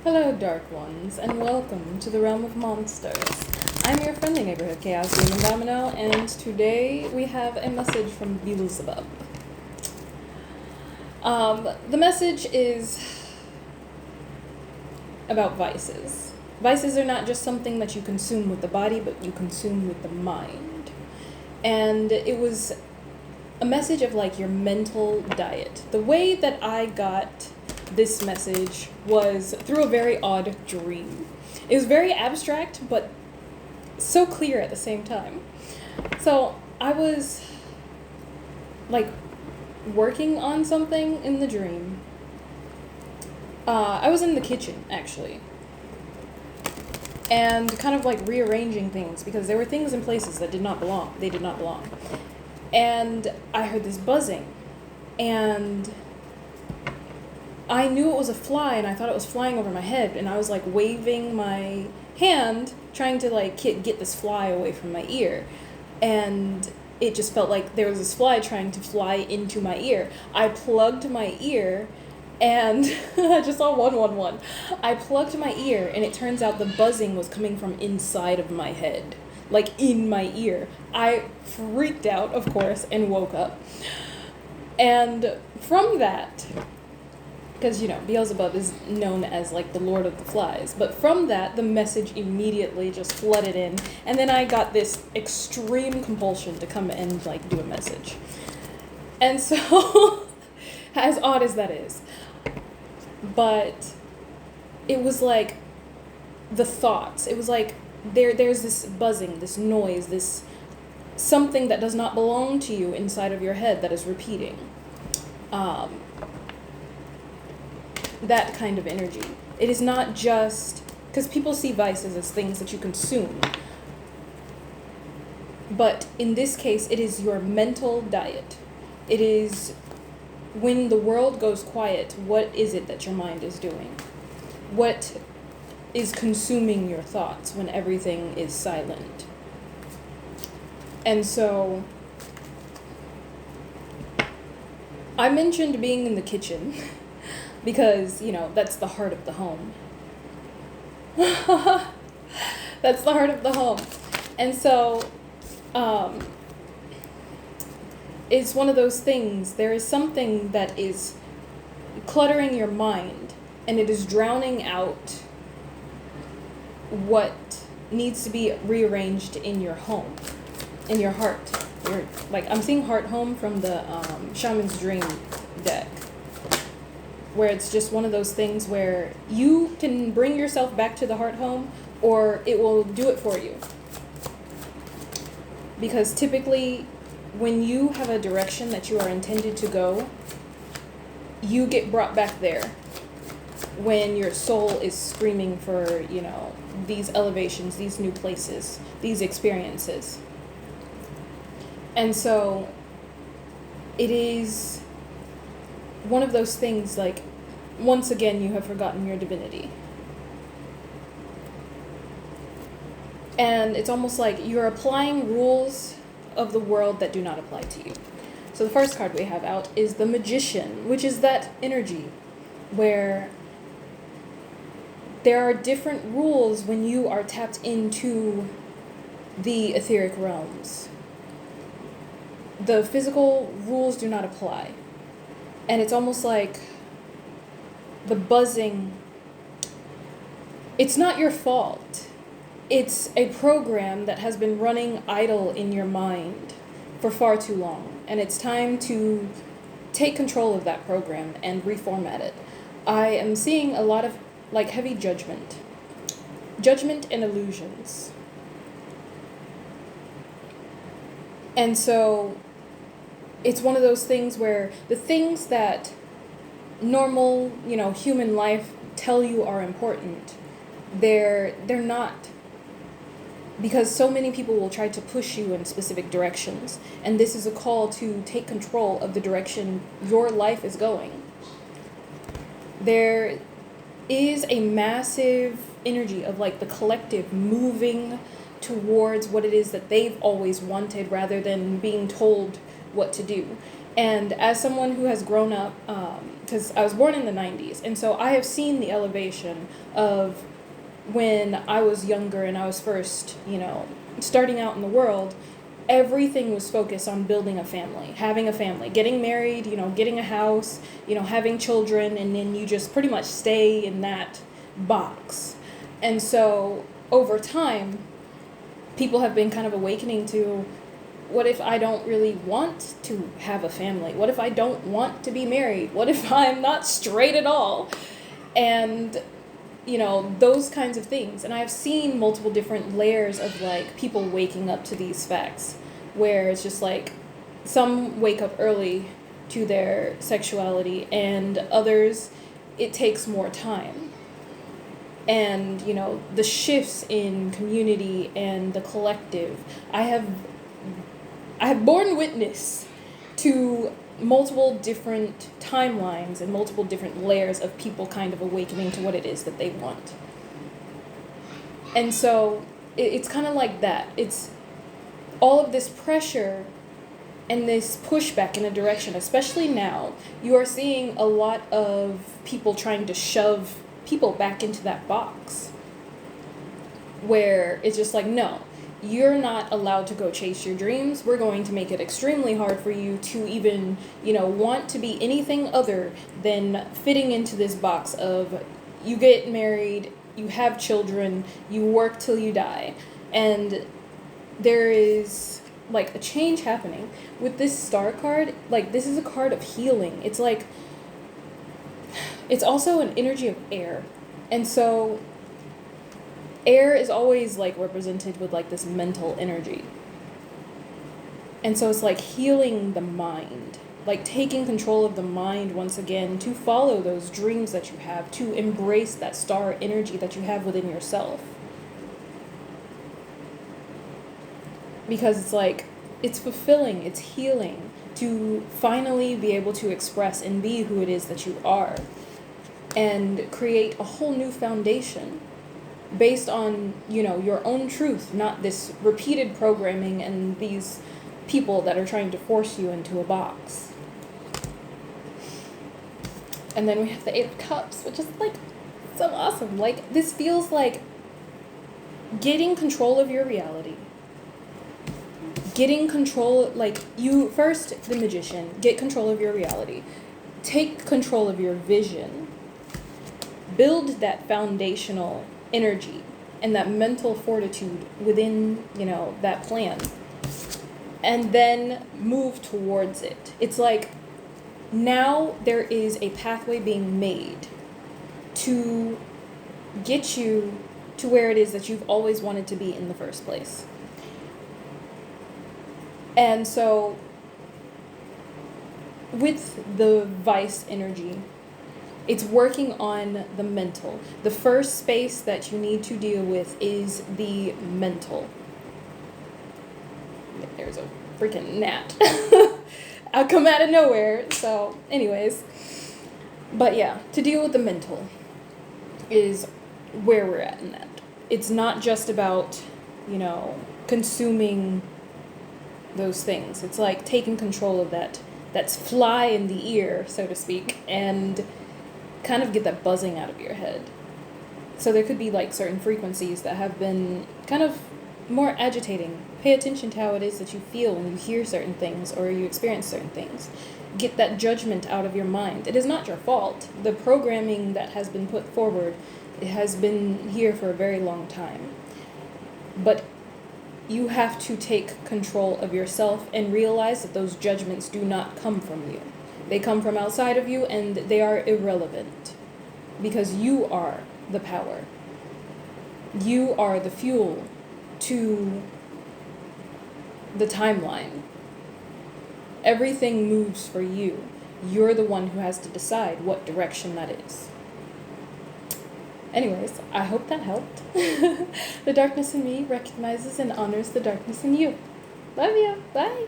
Hello, Dark Ones, and welcome to the realm of monsters. I'm your friendly neighborhood Chaos Demon Domino, and today we have a message from Beelzebub. The message is about vices. Vices are not just something that you consume with the body, but you consume with the mind. And it was a message of like your mental diet. The way that I got this message was through a very odd dream. It was very abstract, but so clear at the same time. So I was like working on something in the dream. I was in the kitchen actually, and kind of like rearranging things because there were things in places that did not belong. They did not belong. And I heard this buzzing, and I knew it was a fly, and I thought it was flying over my head, and I was like waving my hand, trying to like get this fly away from my ear, and it just felt like there was this fly trying to fly into my ear. I plugged my ear, and I just saw 111. I plugged my ear, and it turns out the buzzing was coming from inside of my head, like in my ear. I freaked out, of course, and woke up. And from that, because, you know, Beelzebub is known as, like, the Lord of the Flies. But from that, the message immediately just flooded in. And then I got this extreme compulsion to come and, like, do a message. And so, as odd as that is. But it was, like, the thoughts. It was, like, there's this buzzing, this noise, this something that does not belong to you inside of your head that is repeating. That kind of energy. It is not just, because people see vices as things that you consume, but in this case, it is your mental diet. It is when the world goes quiet, what is it that your mind is doing? What is consuming your thoughts when everything is silent? And so, I mentioned being in the kitchen. Because, you know, that's the heart of the home. That's the heart of the home. And so, it's one of those things. There is something that is cluttering your mind, and it is drowning out what needs to be rearranged in your home, in your heart. I'm seeing heart home from the Shaman's Dream deck, where it's just one of those things where you can bring yourself back to the heart home, or it will do it for you. Because typically, when you have a direction that you are intended to go, you get brought back there when your soul is screaming for, you know, these elevations, these new places, these experiences. And so, it is one of those things, like, once again, you have forgotten your divinity. And it's almost like you're applying rules of the world that do not apply to you. So the first card we have out is the Magician, which is that energy where there are different rules when you are tapped into the etheric realms. The physical rules do not apply. And it's almost like the buzzing, it's not your fault. It's a program that has been running idle in your mind for far too long. And it's time to take control of that program and reformat it. I am seeing a lot of like heavy judgment. Judgment and illusions. And so it's one of those things where the things that normal, you know, human life tell you are important, they're not. Because so many people will try to push you in specific directions. And this is a call to take control of the direction your life is going. There is a massive energy of like the collective moving towards what it is that they've always wanted rather than being told what to do. And as someone who has grown up, because I was born in the 90s, and so I have seen the elevation of when I was younger and I was first, starting out in the world, everything was focused on building a family, having a family, getting married, getting a house, having children, and then you just pretty much stay in that box. And so over time, people have been kind of awakening to, what if I don't really want to have a family? What if I don't want to be married? What if I'm not straight at all? And those kinds of things. And I've seen multiple different layers of like people waking up to these facts, where it's just like some wake up early to their sexuality, and others it takes more time. And the shifts in community and the collective, I have borne witness to multiple different timelines and multiple different layers of people kind of awakening to what it is that they want. And so it's kind of like that. It's all of this pressure and this pushback in a direction, especially now, you are seeing a lot of people trying to shove people back into that box where it's just like, no, you're not allowed to go chase your dreams. We're going to make it extremely hard for you to even, want to be anything other than fitting into this box of you get married, you have children, you work till you die. And there is like a change happening with this star card. Like, this is a card of healing. It's like, it's also an energy of air. And so air is always like represented with like this mental energy. And so it's like healing the mind, like taking control of the mind once again, to follow those dreams that you have, to embrace that star energy that you have within yourself. Because it's like, it's fulfilling, it's healing to finally be able to express and be who it is that you are, and create a whole new foundation based on, your own truth, not this repeated programming and these people that are trying to force you into a box. And then we have the Eight of Cups, which is like so awesome. Like, this feels like getting control of your reality. Getting control, like, you first, the Magician, get control of your reality. Take control of your vision. Build that foundational energy and that mental fortitude within, that plan. And then move towards it. It's like, now there is a pathway being made to get you to where it is that you've always wanted to be in the first place. And so with the Vice energy, it's working on the mental. The first space that you need to deal with is the mental. There's a freaking gnat. I'll come out of nowhere. So anyways, but yeah, to deal with the mental is where we're at in that. It's not just about, consuming those things. It's like taking control of that's fly in the ear, so to speak, and kind of get that buzzing out of your head. So there could be like certain frequencies that have been kind of more agitating. Pay attention to how it is that you feel when you hear certain things or you experience certain things. Get that judgment out of your mind. It is not your fault. The programming that has been put forward, it has been here for a very long time. But you have to take control of yourself and realize that those judgments do not come from you. They come from outside of you, and they are irrelevant because you are the power. You are the fuel to the timeline. Everything moves for you. You're the one who has to decide what direction that is. Anyways, I hope that helped. The darkness in me recognizes and honors the darkness in you. Love you. Bye.